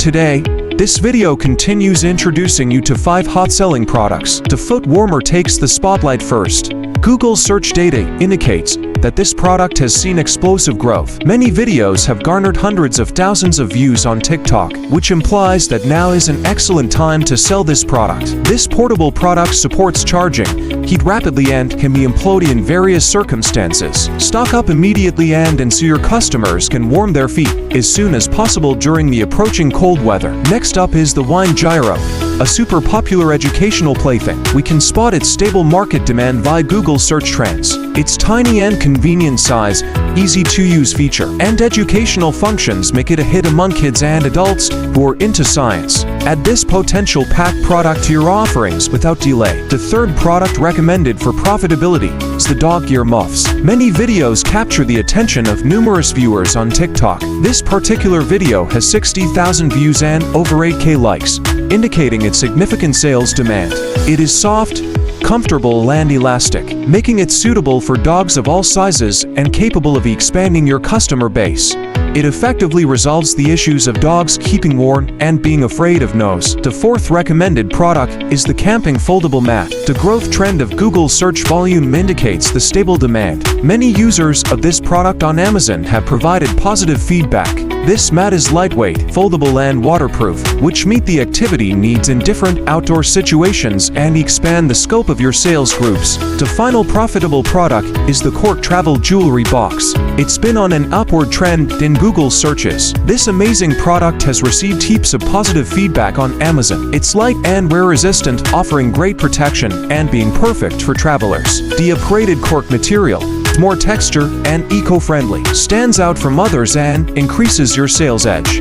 Today, this video continues introducing you to 5 hot-selling products. The foot warmer takes the spotlight first. Google search data indicates that this product has seen explosive growth. Many videos have garnered hundreds of thousands of views on TikTok, which implies that now is an excellent time to sell this product. This portable product supports charging, heat rapidly, and can be employed in various circumstances. Stock up immediately and so your customers can warm their feet as soon as possible during the approaching cold weather. Next up is the Wine Gyro, a super popular educational plaything. We can spot its stable market demand via Google search trends. Its tiny and convenient size, easy-to-use feature, and educational functions make it a hit among kids and adults who are into science. Add this potential packed product to your offerings without delay. The third product recommended for profitability is the dog Ear Muffs. Many videos capture the attention of numerous viewers on TikTok. This particular video has 60,000 views and over 8K likes, indicating its significant sales demand. It is soft, comfortable and elastic, making it suitable for dogs of all sizes and capable of expanding your customer base. It effectively resolves the issues of dogs keeping warm and being afraid of nose. The fourth recommended product is the camping foldable mat. The growth trend of Google search volume indicates the stable demand. Many users of this product on Amazon have provided positive feedback. This mat is lightweight, foldable and waterproof, which meet the activity needs in different outdoor situations and expand the scope of your sales groups. The final profitable product is the Cork travel jewelry box. It's been on an upward trend in Google searches. This amazing product has received heaps of positive feedback on Amazon. It's light and wear-resistant, offering great protection and being perfect for travelers. The upgraded cork material, more texture and eco-friendly, stands out from others and increases your sales edge.